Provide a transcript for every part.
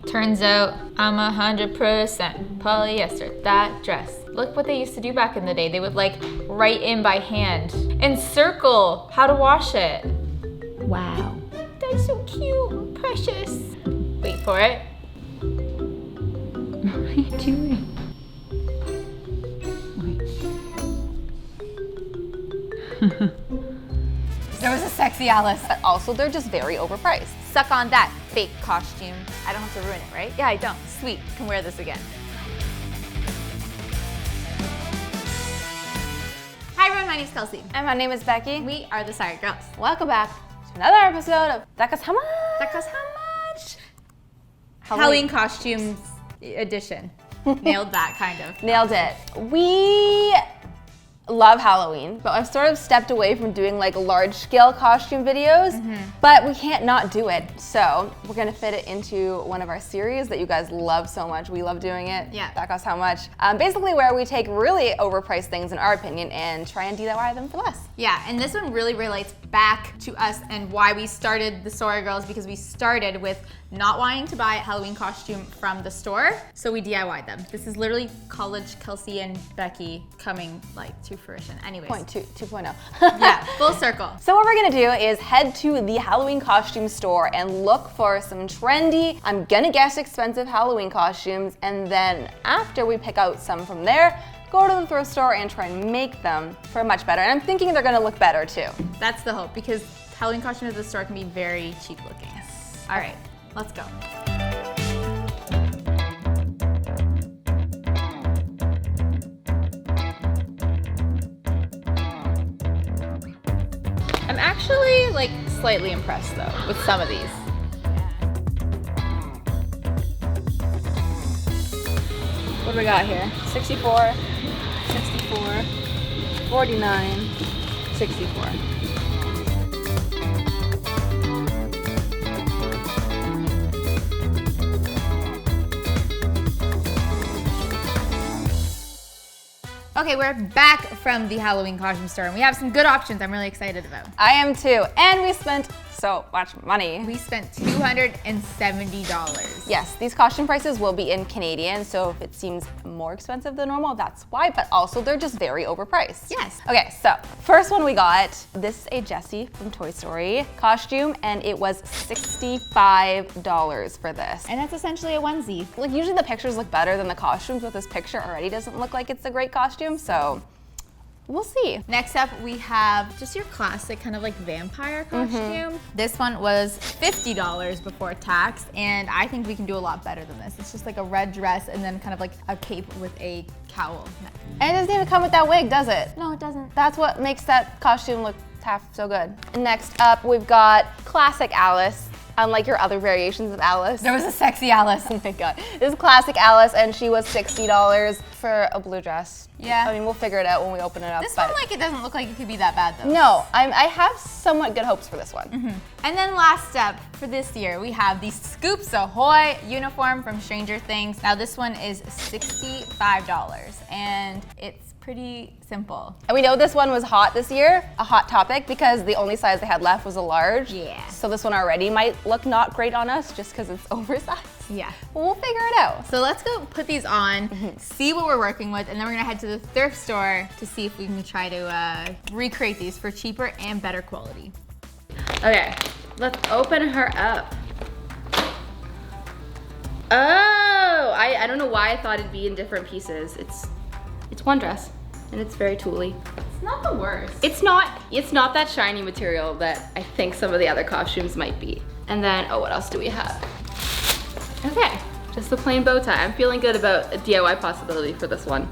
Turns out I'm 100% polyester, that dress. Look what they used to do back in the day. They would like write in by hand and circle how to wash it. Wow. That's so cute, precious. Wait for it. What are you doing? There was a sexy Alice. But also, they're just very overpriced. Suck on that, fake costume. I don't have to ruin it, right? Yeah, I don't. Sweet, can wear this again. Hi everyone, my name's Kelsey. And my name is Becky. We are the Sorry Girls. Welcome back to another episode of Becca's How Much? Becca's How Much? Halloween costumes edition. Nailed that, kind of. Nailed it. We love Halloween, but I've sort of stepped away from doing like large scale costume videos, but we can't not do it. So we're gonna fit it into one of our series that you guys love so much. We love doing it. Yeah. That costs how much? Basically where we take really overpriced things in our opinion and try and DIY them for less. Yeah, and this one really relates back to us and why we started the Sorry Girls, because we started with not wanting to buy a Halloween costume from the store, so we DIY'd them. This is literally college Kelsey and Becky coming like to fruition. Anyways. 2.0. Yeah, full circle. So what we're gonna do is head to the Halloween costume store and look for some trendy, I'm gonna guess expensive Halloween costumes, and then after we pick out some from there, go to the thrift store and try and make them for much better. And I'm thinking they're gonna look better too. That's the hope, because Halloween costumes at the store can be very cheap looking. Yes. All right, let's go. I'm actually like slightly impressed though with some of these. What do we got here? 64, 64, 49, 64. Okay, we're back from the Halloween costume store and we have some good options I'm really excited about. I am too, and we spent so much money. We spent $270. Yes, these costume prices will be in Canadian, so if it seems more expensive than normal, that's why, but also they're just very overpriced. Yes. Okay, so first one we got, this is a Jessie from Toy Story costume, and it was $65 for this. And that's essentially a onesie. Like usually the pictures look better than the costumes, but this picture already doesn't look like it's a great costume, so we'll see. Next up, we have just your classic kind of like vampire costume. This one was $50 before tax, and I think we can do a lot better than this. It's just like a red dress and then kind of like a cape with a cowl. And it doesn't even come with that wig, does it? No, it doesn't. That's what makes that costume look half so good. Next up, we've got classic Alice. Unlike your other variations of Alice. There was a sexy Alice. Oh my god. This is classic Alice, and she was $60 for a blue dress. Yeah. I mean, we'll figure it out when we open it up. This one, like, it doesn't look like it could be that bad, though. No, I have somewhat good hopes for this one. And then last step for this year, we have the Scoops Ahoy uniform from Stranger Things. Now this one is $65, and it's pretty simple. And we know this one was hot this year, a hot topic, because the only size they had left was a large. Yeah. So this one already might look not great on us just because it's oversized. Yeah. But we'll figure it out. So let's go put these on, see what we're working with, and then we're gonna head to the thrift store to see if we can try to recreate these for cheaper and better quality. Okay, let's open her up. Oh, I don't know why I thought it'd be in different pieces. It's one dress, and it's very tooly. It's not the worst. It's not that shiny material that I think some of the other costumes might be. And then, oh, what else do we have? Okay, just the plain bow tie. I'm feeling good about a DIY possibility for this one.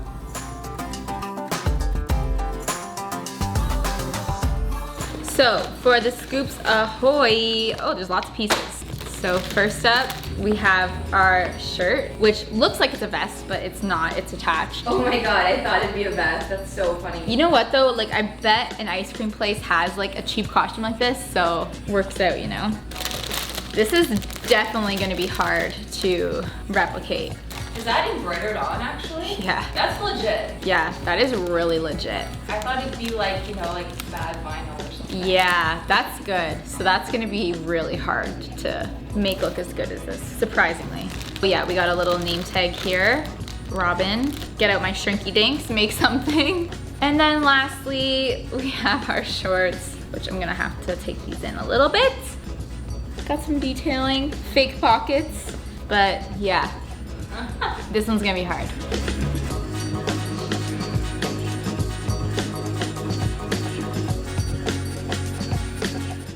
So for the Scoops Ahoy, oh, there's lots of pieces. So first up, we have our shirt, which looks like it's a vest, but it's not, it's attached. Oh my God, I thought it'd be a vest. That's so funny. You know what though? Like I bet an ice cream place has like a cheap costume like this, so works out, you know? This is definitely gonna be hard to replicate. Is that embroidered on actually? Yeah. That's legit. Yeah, that is really legit. I thought it'd be like, you know, like bad vinyl or something. Yeah, that's good. So that's gonna be really hard to make look as good as this, surprisingly. But yeah, we got a little name tag here. Robin. Get out my shrinky dinks, make something. And then lastly, we have our shorts, which I'm gonna have to take these in a little bit. Got some detailing, fake pockets, but yeah, this one's gonna be hard.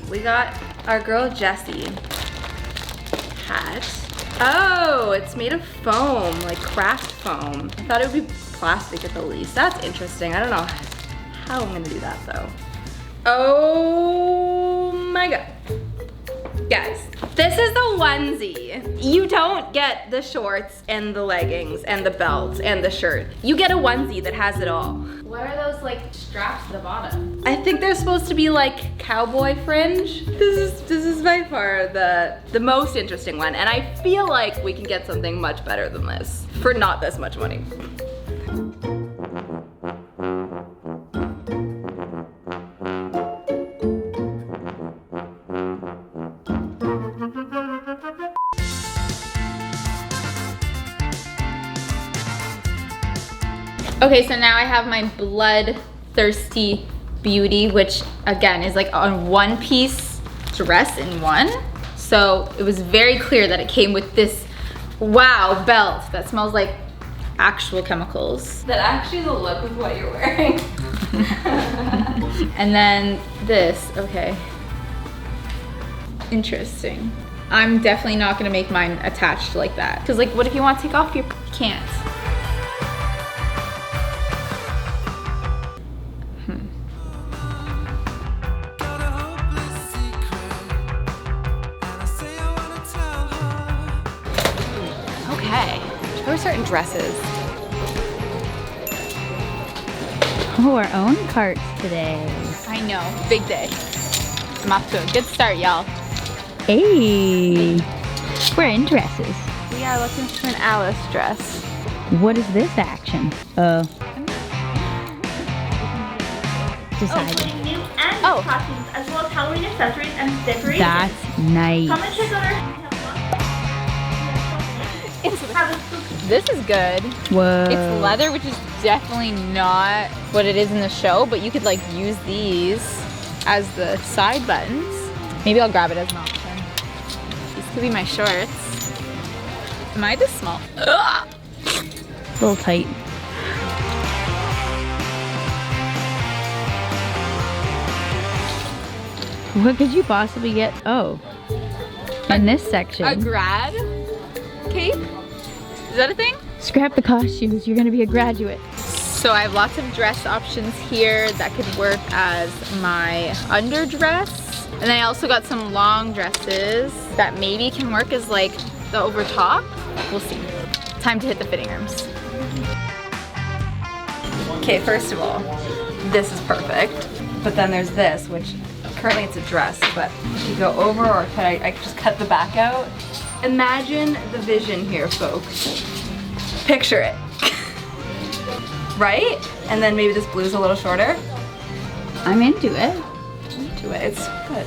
We got our girl Jessie hat. Oh, it's made of foam, like craft foam. I thought it would be plastic at the least. That's interesting. I don't know how I'm gonna do that though. Oh my God. Guys, this is the onesie. You don't get the shorts and the leggings and the belt and the shirt. You get a onesie that has it all. What are those like straps at the bottom? I think they're supposed to be like cowboy fringe. This is by far the most interesting one, and I feel like we can get something much better than this for not this much money. Okay, so now I have my bloodthirsty beauty, which again is like a one-piece dress in one. So it was very clear that it came with this, wow, belt that smells like actual chemicals. That actually the look of what you're wearing. And then this, okay. Interesting. I'm definitely not gonna make mine attached like that. Cause like, what if you want to take off your, you can't. Okay, there are certain dresses. Oh, our own carts today. I know, big day. I'm off to a good start, y'all. Hey, we're in dresses. We are looking for an Alice dress. What is this action? Decided. Opening new and costumes, as well as Halloween accessories and decorations. That's nice. Come and check out our This is good. Whoa. It's leather, which is definitely not what it is in the show, but you could like use these as the side buttons. Maybe I'll grab it as an option. These could be my shorts. Am I this small? Ugh. A little tight. What could you possibly get? Oh, in this section. A grad cape? Is that a thing? Scrap the costumes. You're gonna be a graduate. So I have lots of dress options here that could work as my underdress. And then I also got some long dresses that maybe can work as like the over top. We'll see. Time to hit the fitting rooms. Okay, first of all, this is perfect. But then there's this, which currently it's a dress, but if you go over or could I just cut the back out? Imagine the vision here, folks. Picture it. Right? And then maybe this blue's a little shorter. I'm into it. To it. It's good.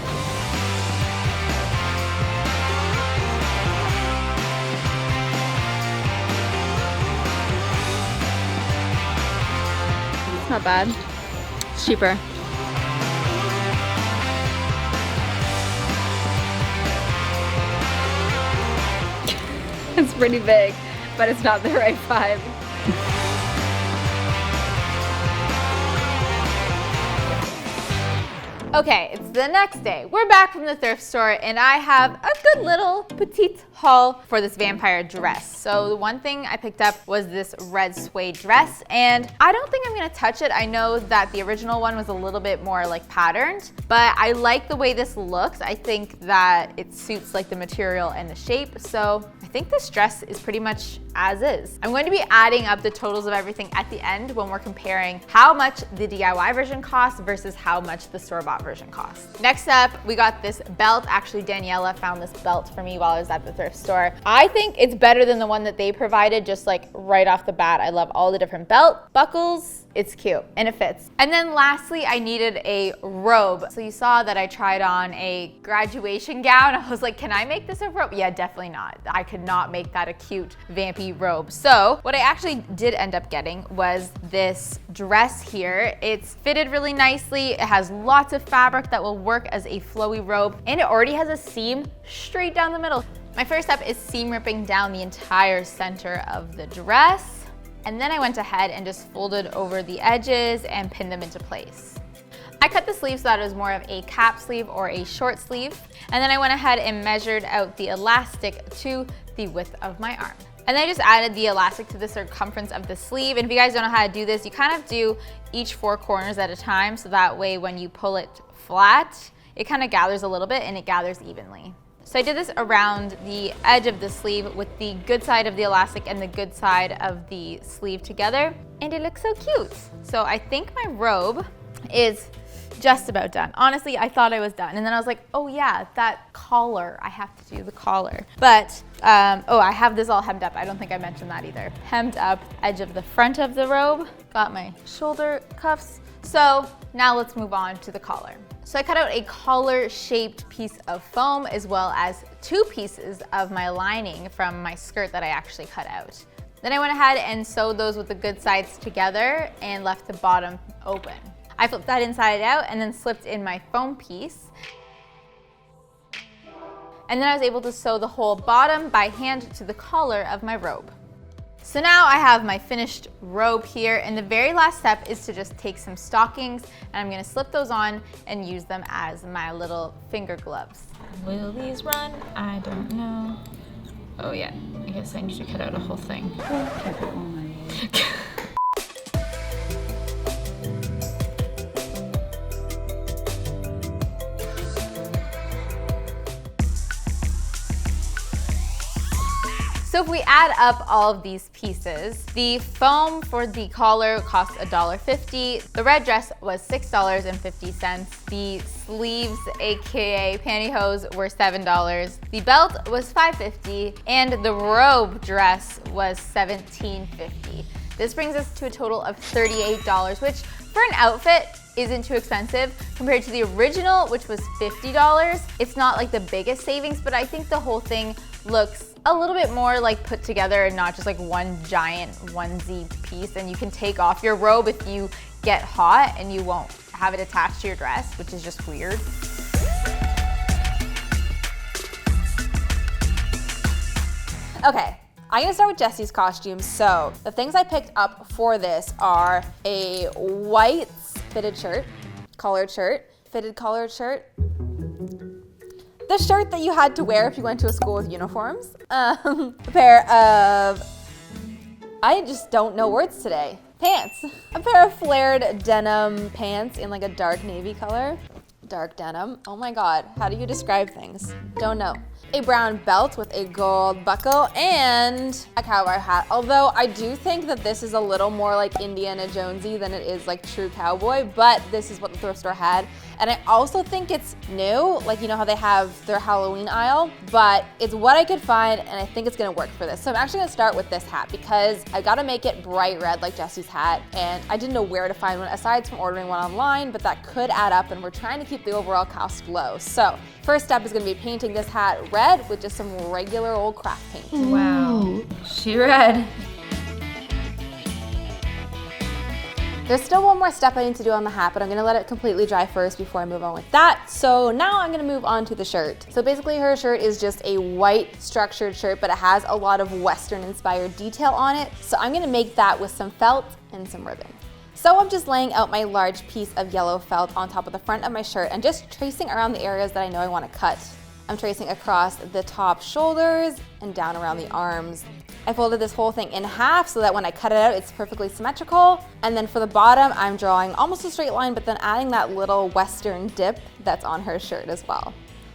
It's not bad. It's cheaper. It's pretty big, but it's not the right vibe. Okay, it's the next day. We're back from the thrift store and I have a good little petite haul for this vampire dress. So the one thing I picked up was this red suede dress and I don't think I'm gonna touch it. I know that the original one was a little bit more like patterned, but I like the way this looks. I think that it suits like the material and the shape. So I think this dress is pretty much as is. I'm going to be adding up the totals of everything at the end when we're comparing how much the DIY version costs versus how much the store-bought version costs. Next up, we got this belt. Actually, Daniela found this belt for me while I was at the thrift thrift store. I think it's better than the one that they provided just like right off the bat. I love all the different belt buckles. It's cute and it fits. And then lastly, I needed a robe. So you saw that I tried on a graduation gown. I was like, can I make this a robe? Yeah, definitely not. I could not make that a cute, vampy robe. So what I actually did end up getting was this dress here. It's fitted really nicely. It has lots of fabric that will work as a flowy robe, and it already has a seam straight down the middle. My first step is seam ripping down the entire center of the dress. And then I went ahead and just folded over the edges and pinned them into place. I cut the sleeve so that it was more of a cap sleeve or a short sleeve. And then I went ahead and measured out the elastic to the width of my arm. And then I just added the elastic to the circumference of the sleeve. And if you guys don't know how to do this, you kind of do each 4 corners at a time. So that way when you pull it flat, it kind of gathers a little bit and it gathers evenly. So I did this around the edge of the sleeve with the good side of the elastic and the good side of the sleeve together, and it looks so cute. So I think my robe is just about done. Honestly, I thought I was done, and then I was like, oh yeah, that collar, I have to do the collar. But, oh, I have this all hemmed up. I don't think I mentioned that either. Hemmed up edge of the front of the robe, got my shoulder cuffs. So now let's move on to the collar. So I cut out a collar-shaped piece of foam as well as 2 pieces of my lining from my skirt that I actually cut out. Then I went ahead and sewed those with the good sides together and left the bottom open. I flipped that inside out and then slipped in my foam piece. And then I was able to sew the whole bottom by hand to the collar of my robe. So now I have my finished robe here, and the very last step is to just take some stockings, and I'm gonna slip those on and use them as my little finger gloves. Will these run? I don't know. Oh yeah, I guess I need to cut out a whole thing. So if we add up all of these pieces, the foam for the collar cost $1.50. The red dress was $6.50. The sleeves, aka pantyhose, were $7. The belt was $5.50, and the robe dress was $17.50. This brings us to a total of $38, which for an outfit isn't too expensive compared to the original, which was $50. It's not like the biggest savings, but I think the whole thing looks a little bit more like put together and not just like one giant onesie piece. And you can take off your robe if you get hot and you won't have it attached to your dress, which is just weird. Okay, I'm gonna start with Jessie's costume. So the things I picked up for this are a white fitted shirt, collared shirt, fitted collared shirt, the shirt that you had to wear if you went to a school with uniforms, a pair of, I just don't know words today, pants, a pair of flared denim pants in like a dark navy color, dark denim, oh my god, how do you describe things? Don't know. A brown belt with a gold buckle and a cowboy hat. Although I do think that this is a little more like Indiana Jonesy than it is like true cowboy, but this is what the thrift store had. And I also think it's new, like you know how they have their Halloween aisle, but it's what I could find and I think it's gonna work for this. So I'm actually gonna start with this hat because I gotta make it bright red like Jessie's hat, and I didn't know where to find one aside from ordering one online, but that could add up and we're trying to keep the overall cost low. So first step is gonna be painting this hat red with just some regular old craft paint. Wow, she red. There's still one more step I need to do on the hat, but I'm gonna let it completely dry first before I move on with that. So now I'm gonna move on to the shirt. So basically her shirt is just a white structured shirt, but it has a lot of Western inspired detail on it. So I'm gonna make that with some felt and some ribbon. So I'm just laying out my large piece of yellow felt on top of the front of my shirt and just tracing around the areas that I know I wanna cut. I'm tracing across the top shoulders and down around the arms. I folded this whole thing in half so that when I cut it out, it's perfectly symmetrical. And then for the bottom, I'm drawing almost a straight line, but then adding that little Western dip that's on her shirt as well.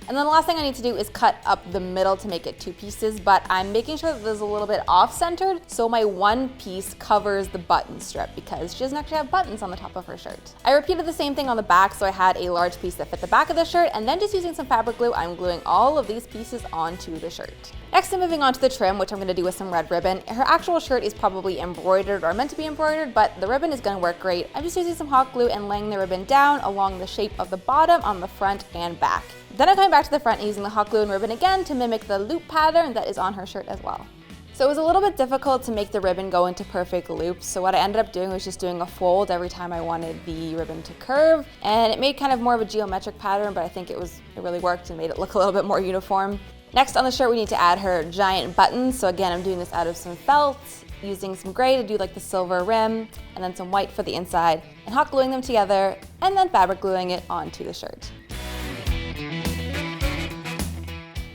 And then the last thing I need to do is cut up the middle to make it 2 pieces, but I'm making sure that there's a little bit off-centered so my one piece covers the button strip because she doesn't actually have buttons on the top of her shirt. I repeated the same thing on the back, so I had a large piece that fit the back of the shirt, and then just using some fabric glue, I'm gluing all of these pieces onto the shirt. Next, I'm moving on to the trim, which I'm gonna do with some red ribbon. Her actual shirt is probably embroidered or meant to be embroidered, but the ribbon is gonna work great. I'm just using some hot glue and laying the ribbon down along the shape of the bottom on the front and back. Then I'm coming back to the front and using the hot glue and ribbon again to mimic the loop pattern that is on her shirt as well. So it was a little bit difficult to make the ribbon go into perfect loops, so what I ended up doing was just doing a fold every time I wanted the ribbon to curve, and it made kind of more of a geometric pattern, but I think it really worked and made it look a little bit more uniform. Next on the shirt we need to add her giant buttons, so again I'm doing this out of some felt, using some gray to do like the silver rim, and then some white for the inside, and hot gluing them together, and then fabric gluing it onto the shirt.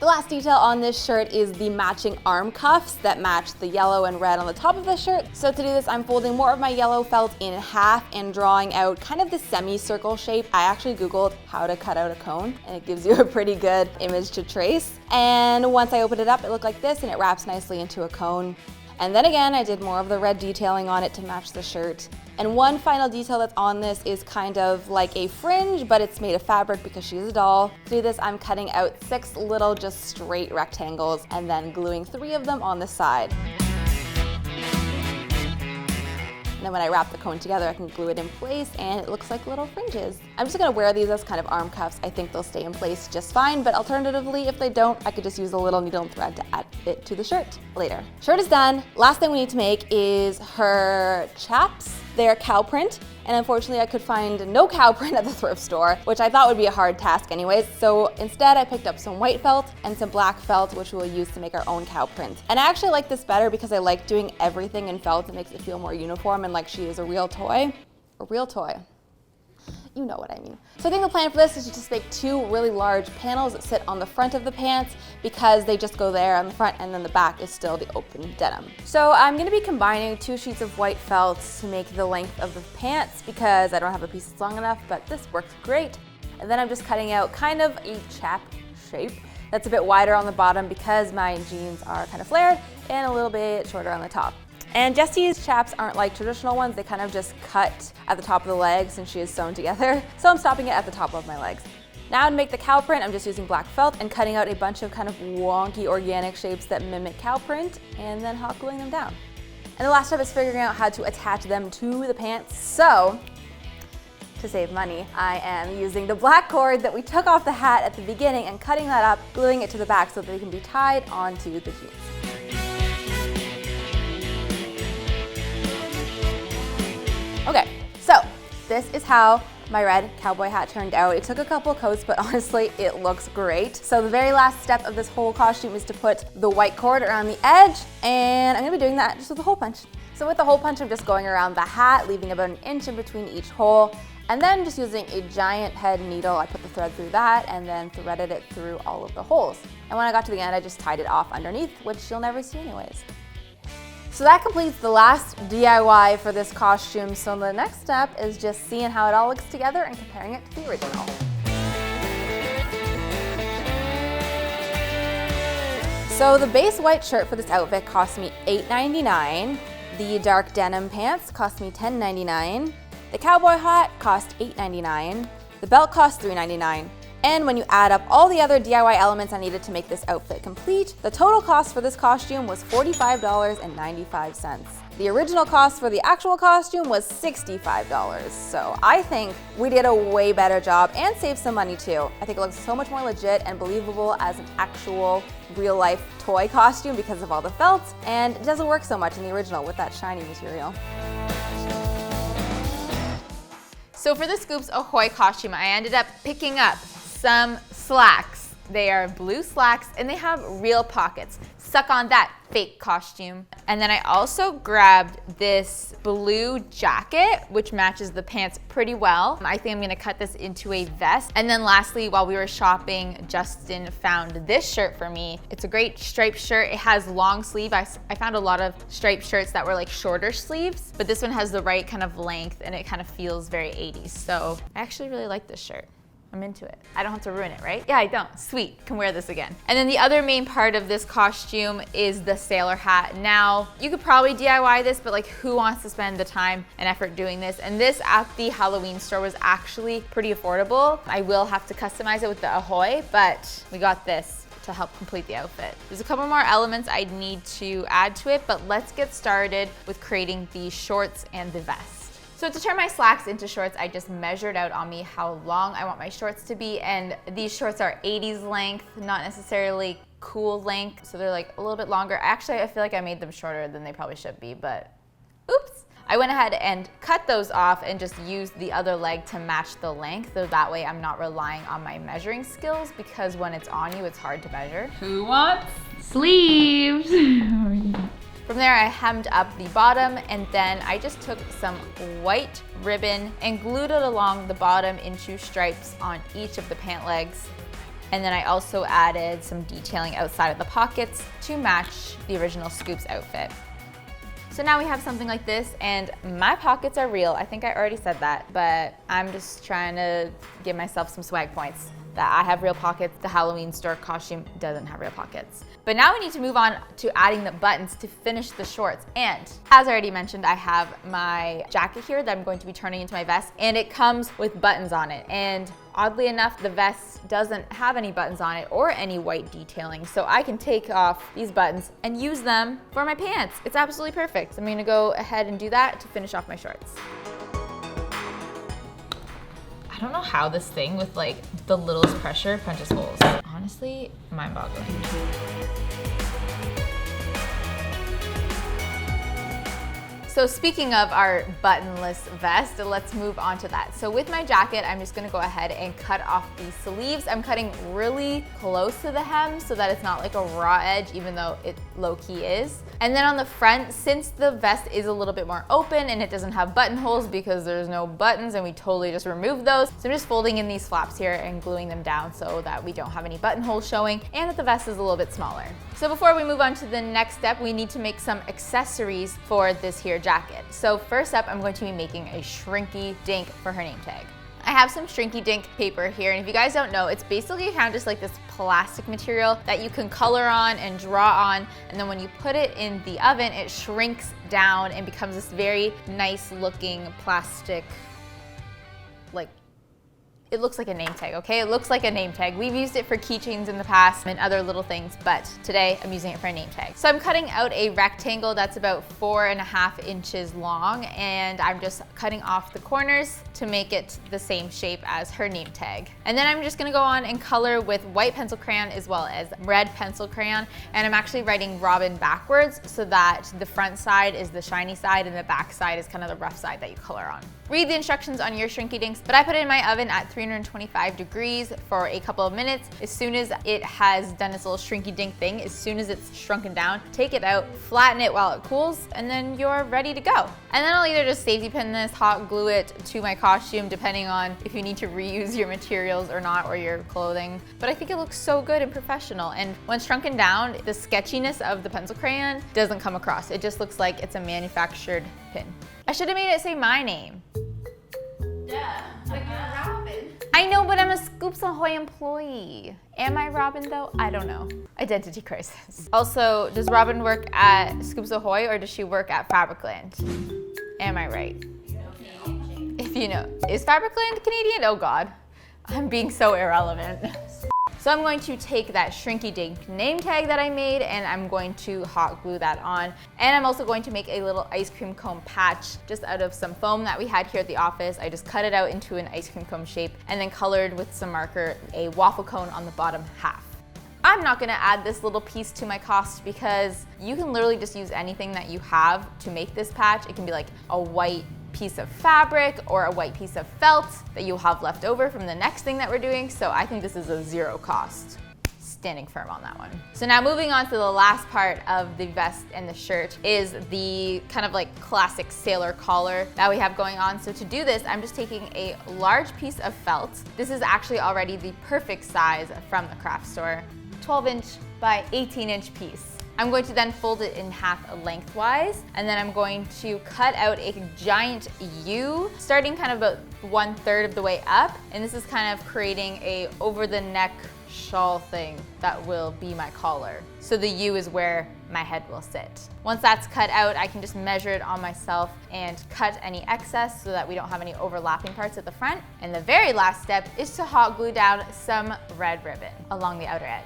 The last detail on this shirt is the matching arm cuffs that match the yellow and red on the top of the shirt. So to do this, I'm folding more of my yellow felt in half and drawing out kind of the semicircle shape. I actually Googled how to cut out a cone, and it gives you a pretty good image to trace. And once I open it up, it looked like this, and it wraps nicely into a cone. And then again, I did more of the red detailing on it to match the shirt. And one final detail that's on this is kind of like a fringe, but it's made of fabric because she's a doll. To do this, I'm cutting out 6 little just straight rectangles and then gluing 3 of them on the side. And then when I wrap the cone together, I can glue it in place and it looks like little fringes. I'm just gonna wear these as kind of arm cuffs. I think they'll stay in place just fine, but alternatively, if they don't, I could just use a little needle and thread to add it to the shirt later. Shirt is done. Last thing we need to make is her chaps. They're cow print, and unfortunately I could find no cow print at the thrift store, which I thought would be a hard task anyways, so instead I picked up some white felt and some black felt, which we'll use to make our own cow print. And I actually like this better because I like doing everything in felt. It makes it feel more uniform and like she is a real toy. A real toy. You know what I mean. So I think the plan for this is to just make 2 really large panels that sit on the front of the pants because they just go there on the front and then the back is still the open denim. So I'm gonna be combining 2 sheets of white felt to make the length of the pants because I don't have a piece that's long enough, but this works great. And then I'm just cutting out kind of a chap shape that's a bit wider on the bottom because my jeans are kind of flared and a little bit shorter on the top. And Jessie's chaps aren't like traditional ones, they kind of just cut at the top of the legs since she is sewn together, so I'm stopping it at the top of my legs. Now to make the cow print, I'm just using black felt and cutting out a bunch of kind of wonky organic shapes that mimic cow print and then hot gluing them down. And the last step is figuring out how to attach them to the pants. So, to save money, I am using the black cord that we took off the hat at the beginning and cutting that up, gluing it to the back so that they can be tied onto the jeans. Okay, so this is how my red cowboy hat turned out. It took a couple coats, but honestly, it looks great. So the very last step of this whole costume is to put the white cord around the edge, and I'm gonna be doing that just with a hole punch. So with the hole punch, I'm just going around the hat, leaving about 1 inch in between each hole, and then just using a giant head needle, I put the thread through that and then threaded it through all of the holes. And when I got to the end, I just tied it off underneath, which you'll never see anyways. So that completes the last DIY for this costume. So the next step is just seeing how it all looks together and comparing it to the original. So the base white shirt for this outfit cost me $8.99. The dark denim pants cost me $10.99. The cowboy hat cost $8.99. The belt cost $3.99. And when you add up all the other DIY elements I needed to make this outfit complete, the total cost for this costume was $45.95. The original cost for the actual costume was $65. So I think we did a way better job and saved some money too. I think it looks so much more legit and believable as an actual real life toy costume because of all the felts, and it doesn't work so much in the original with that shiny material. So for the Scoops Ahoy costume, I ended up picking up some slacks. They are blue slacks and they have real pockets. Suck on that, fake costume. And then I also grabbed this blue jacket, which matches the pants pretty well. I think I'm gonna cut this into a vest. And then lastly, while we were shopping, Justin found this shirt for me. It's a great striped shirt. It has long sleeve. I found a lot of striped shirts that were like shorter sleeves, but this one has the right kind of length and it kind of feels very 80s. So I actually really like this shirt. I'm into it. I don't have to ruin it, right? Yeah, I don't. Sweet, can wear this again. And then the other main part of this costume is the sailor hat. Now, you could probably DIY this, but like who wants to spend the time and effort doing this? And this at the Halloween store was actually pretty affordable. I will have to customize it with the Ahoy, but we got this to help complete the outfit. There's a couple more elements I need to add to it, but let's get started with creating the shorts and the vest. So to turn my slacks into shorts, I just measured out on me how long I want my shorts to be, and these shorts are 80s length, not necessarily cool length, so they're like a little bit longer. Actually, I feel like I made them shorter than they probably should be, but oops. I went ahead and cut those off and just used the other leg to match the length, so that way I'm not relying on my measuring skills, because when it's on you, it's hard to measure. Who wants sleeves? From there, I hemmed up the bottom, and then I just took some white ribbon and glued it along the bottom into stripes on each of the pant legs. And then I also added some detailing outside of the pockets to match the original Scoops outfit. So now we have something like this, and my pockets are real. I think I already said that, but I'm just trying to give myself some swag points that I have real pockets. The Halloween store costume doesn't have real pockets. But now we need to move on to adding the buttons to finish the shorts. And as I already mentioned, I have my jacket here that I'm going to be turning into my vest, and it comes with buttons on it. And oddly enough, the vest doesn't have any buttons on it or any white detailing. So I can take off these buttons and use them for my pants. It's absolutely perfect. So I'm gonna go ahead and do that to finish off my shorts. I don't know how this thing with like the littlest pressure punches holes. Honestly, mind-boggling. So speaking of our buttonless vest, let's move on to that. So with my jacket, I'm just gonna go ahead and cut off the sleeves. I'm cutting really close to the hem so that it's not like a raw edge, even though it low-key is. And then on the front, since the vest is a little bit more open and it doesn't have buttonholes because there's no buttons and we totally just removed those, so I'm just folding in these flaps here and gluing them down so that we don't have any buttonholes showing and that the vest is a little bit smaller. So before we move on to the next step, we need to make some accessories for this here jacket. So first up, I'm going to be making a shrinky dink for her name tag. I have some shrinky dink paper here, and if you guys don't know, it's basically kind of just like this plastic material that you can color on and draw on, and then when you put it in the oven, it shrinks down and becomes this very nice looking plastic, like, it looks like a name tag, okay? It looks like a name tag. We've used it for keychains in the past and other little things, but today I'm using it for a name tag. So I'm cutting out a rectangle that's about 4.5 inches long, and I'm just cutting off the corners to make it the same shape as her name tag. And then I'm just gonna go on and color with white pencil crayon as well as red pencil crayon, and I'm actually writing Robin backwards so that the front side is the shiny side and the back side is kind of the rough side that you color on. Read the instructions on your shrinky dinks, but I put it in my oven at 325 degrees for a couple of minutes. As soon as it has done its little shrinky dink thing, as soon as it's shrunken down, take it out, flatten it while it cools, and then you're ready to go. And then I'll either just safety pin this, hot glue it to my costume, depending on if you need to reuse your materials or not, or your clothing. But I think it looks so good and professional. And when shrunken down, the sketchiness of the pencil crayon doesn't come across. It just looks like it's a manufactured pin. I should have made it say my name. Yeah, like you're Robin. I know, but I'm a Scoops Ahoy employee. Am I Robin though? I don't know. Identity crisis. Also, does Robin work at Scoops Ahoy or does she work at Fabricland? Am I right? If you know. Is Fabricland Canadian? Oh God. I'm being so irrelevant. So I'm going to take that shrinky dink name tag that I made and I'm going to hot glue that on. And I'm also going to make a little ice cream cone patch just out of some foam that we had here at the office. I just cut it out into an ice cream cone shape and then colored with some marker a waffle cone on the bottom half. I'm not gonna add this little piece to my cost because you can literally just use anything that you have to make this patch. It can be like a white piece of fabric or a white piece of felt that you'll have left over from the next thing that we're doing. So I think this is a zero cost. Standing firm on that one. So now moving on to the last part of the vest and the shirt is the kind of like classic sailor collar that we have going on. So to do this, I'm just taking a large piece of felt. This is actually already the perfect size from the craft store. 12-inch by 18-inch piece. I'm going to then fold it in half lengthwise, and then I'm going to cut out a giant U, starting kind of about 1/3 of the way up. And this is kind of creating a over the neck shawl thing that will be my collar. So the U is where my head will sit. Once that's cut out, I can just measure it on myself and cut any excess so that we don't have any overlapping parts at the front. And the very last step is to hot glue down some red ribbon along the outer edge.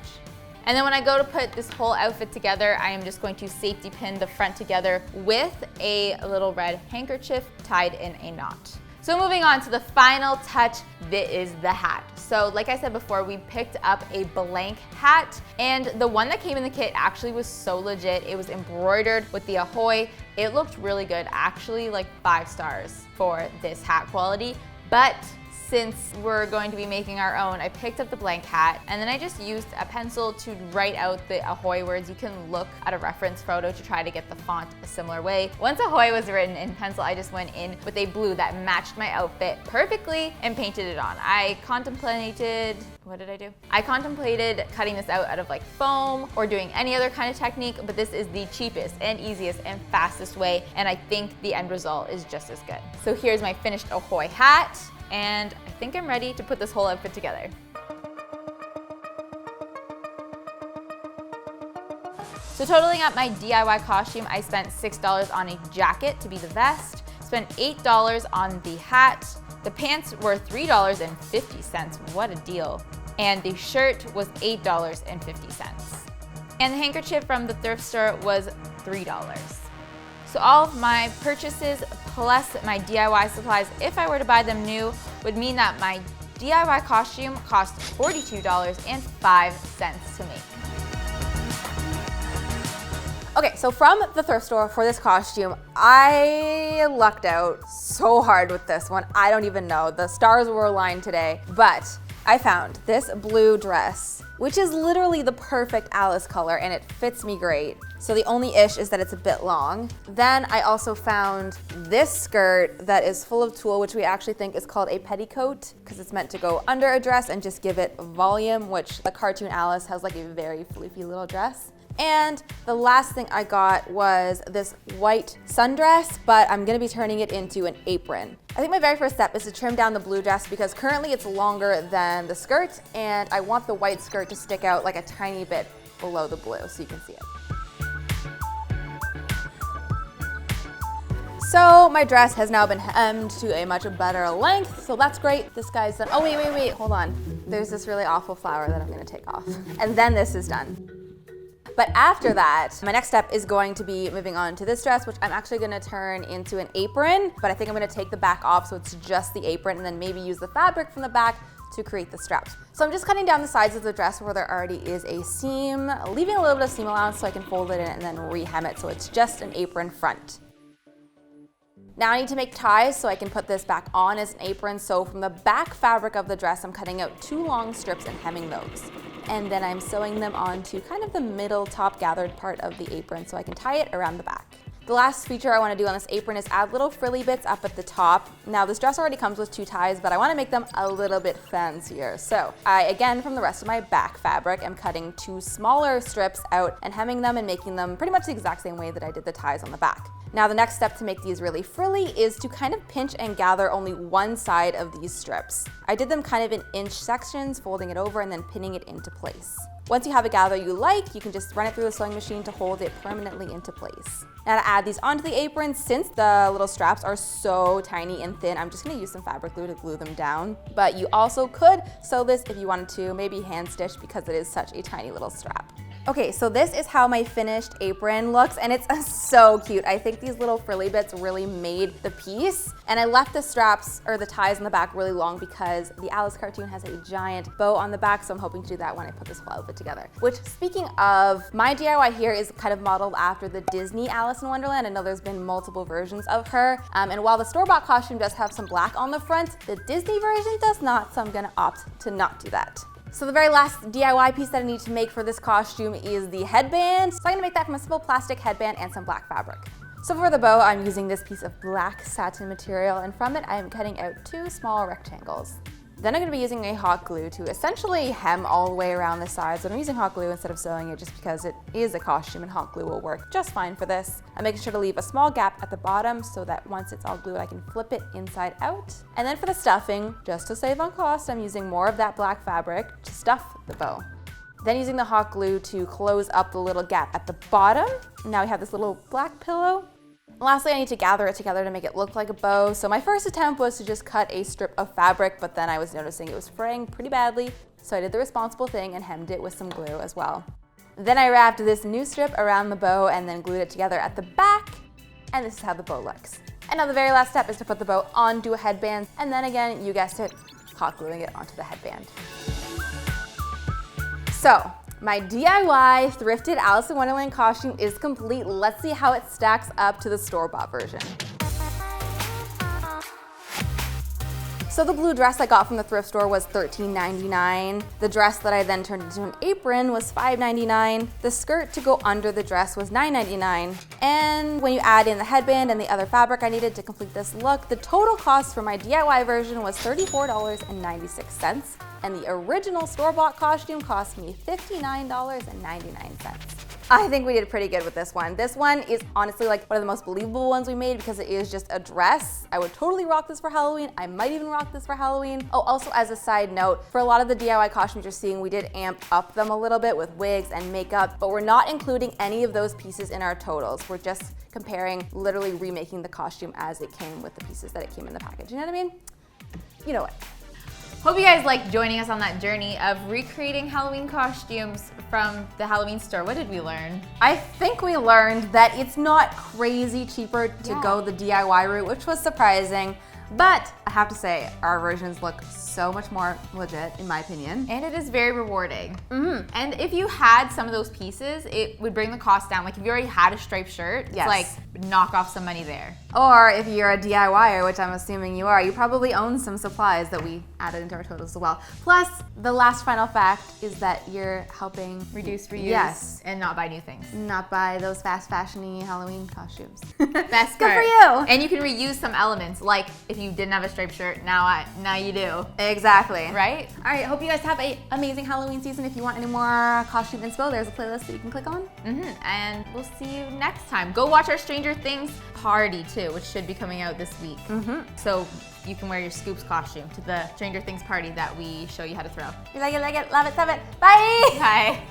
And then when I go to put this whole outfit together, I am just going to safety pin the front together with a little red handkerchief tied in a knot. So moving on to the final touch, that is the hat. So like I said before, we picked up a blank hat, and the one that came in the kit actually was so legit. It was embroidered with the Ahoy. It looked really good, actually like 5 stars for this hat quality. But since we're going to be making our own, I picked up the blank hat, and then I just used a pencil to write out the Ahoy words. You can look at a reference photo to try to get the font a similar way. Once Ahoy was written in pencil, I just went in with a blue that matched my outfit perfectly and painted it on. I contemplated cutting this out of like foam or doing any other kind of technique, but this is the cheapest and easiest and fastest way, and I think the end result is just as good. So here's my finished Ahoy hat, and I think I'm ready to put this whole outfit together. So totaling up my DIY costume, I spent $6 on a jacket to be the vest, spent $8 on the hat, the pants were $3.50, what a deal, and the shirt was $8.50. And the handkerchief from the thrift store was $3. So all of my purchases plus my DIY supplies, if I were to buy them new, would mean that my DIY costume cost $42.05 to make. Okay, so from the thrift store for this costume, I lucked out so hard with this one. I don't even know. The stars were aligned today, but I found this blue dress, which is literally the perfect Alice color, and it fits me great. So the only ish is that it's a bit long. Then I also found this skirt that is full of tulle, which we actually think is called a petticoat because it's meant to go under a dress and just give it volume, which the cartoon Alice has like a very floofy little dress. And the last thing I got was this white sundress, but I'm gonna be turning it into an apron. I think my very first step is to trim down the blue dress because currently it's longer than the skirt, and I want the white skirt to stick out like a tiny bit below the blue so you can see it. So my dress has now been hemmed to a much better length, so that's great. This guy's done. Oh, wait, hold on. There's this really awful flower that I'm gonna take off. And then this is done. But after that, my next step is going to be moving on to this dress, which I'm actually gonna turn into an apron, but I think I'm gonna take the back off so it's just the apron and then maybe use the fabric from the back to create the straps. So I'm just cutting down the sides of the dress where there already is a seam, leaving a little bit of seam allowance so I can fold it in and then re-hem it so it's just an apron front. Now I need to make ties so I can put this back on as an apron. So from the back fabric of the dress, I'm cutting out 2 long strips and hemming those. And then I'm sewing them onto kind of the middle top gathered part of the apron so I can tie it around the back. The last feature I want to do on this apron is add little frilly bits up at the top. Now this dress already comes with 2 ties, but I want to make them a little bit fancier. So I, again, from the rest of my back fabric, am cutting 2 smaller strips out and hemming them and making them pretty much the exact same way that I did the ties on the back. Now the next step to make these really frilly is to kind of pinch and gather only one side of these strips. I did them kind of in inch sections, folding it over and then pinning it into place. Once you have a gather you like, you can just run it through the sewing machine to hold it permanently into place. Now to add these onto the apron, since the little straps are so tiny and thin, I'm just gonna use some fabric glue to glue them down. But you also could sew this if you wanted to, maybe hand stitch because it is such a tiny little strap. Okay, so this is how my finished apron looks, and it's so cute. I think these little frilly bits really made the piece, and I left the straps or the ties in the back really long because the Alice cartoon has a giant bow on the back, so I'm hoping to do that when I put this whole outfit together. Which, speaking of, my DIY here is kind of modeled after the Disney Alice in Wonderland. I know there's been multiple versions of her, and while the store-bought costume does have some black on the front, the Disney version does not, so I'm gonna opt to not do that. So the very last DIY piece that I need to make for this costume is the headband. So I'm gonna make that from a simple plastic headband and some black fabric. So for the bow, I'm using this piece of black satin material, and from it I am cutting out 2 small rectangles. Then I'm gonna be using a hot glue to essentially hem all the way around the sides. But I'm using hot glue instead of sewing it just because it is a costume and hot glue will work just fine for this. I'm making sure to leave a small gap at the bottom so that once it's all glued, I can flip it inside out. And then for the stuffing, just to save on cost, I'm using more of that black fabric to stuff the bow. Then using the hot glue to close up the little gap at the bottom. Now we have this little black pillow. Lastly, I need to gather it together to make it look like a bow. So my first attempt was to just cut a strip of fabric, but then I was noticing it was fraying pretty badly. So I did the responsible thing and hemmed it with some glue as well. Then I wrapped this new strip around the bow and then glued it together at the back. And this is how the bow looks. And now the very last step is to put the bow onto a headband. And then again, you guessed it, hot gluing it onto the headband. So, my DIY thrifted Alice in Wonderland costume is complete. Let's see how it stacks up to the store-bought version. So the blue dress I got from the thrift store was $13.99. The dress that I then turned into an apron was $5.99. The skirt to go under the dress was $9.99. And when you add in the headband and the other fabric I needed to complete this look, the total cost for my DIY version was $34.96. And the original store-bought costume cost me $59.99. I think we did pretty good with this one. This one is honestly like one of the most believable ones we made because it is just a dress. I would totally rock this for Halloween. I might even rock this for Halloween. Oh, also as a side note, for a lot of the DIY costumes you're seeing, we did amp up them a little bit with wigs and makeup, but we're not including any of those pieces in our totals. We're just comparing, literally remaking the costume as it came with the pieces that it came in the package. You know what I mean? You know what? Hope you guys liked joining us on that journey of recreating Halloween costumes from the Halloween store. What did we learn? I think we learned that it's not crazy cheaper to go the DIY route, which was surprising. But I have to say, our versions look so much more legit, in my opinion. And it is very rewarding. And if you had some of those pieces, it would bring the cost down. Like if you already had a striped shirt, it's like knock off some money there. Or if you're a DIYer, which I'm assuming you are, you probably own some supplies that we added into our totals as well. Plus, the last final fact is that you're helping reduce, reuse, and not buy new things. Not buy those fast fashion-y Halloween costumes. Best Good part. for you. And you can reuse some elements, like if you didn't have a striped shirt, now you do. Exactly. Right? All right, hope you guys have an amazing Halloween season. If you want any more costume inspo, there's a playlist that you can click on. And we'll see you next time. Go watch our Stranger Things party too, which should be coming out this week. So you can wear your Scoops costume to the Stranger Things party that we show you how to throw. You like it, love it, love it. Bye! Bye.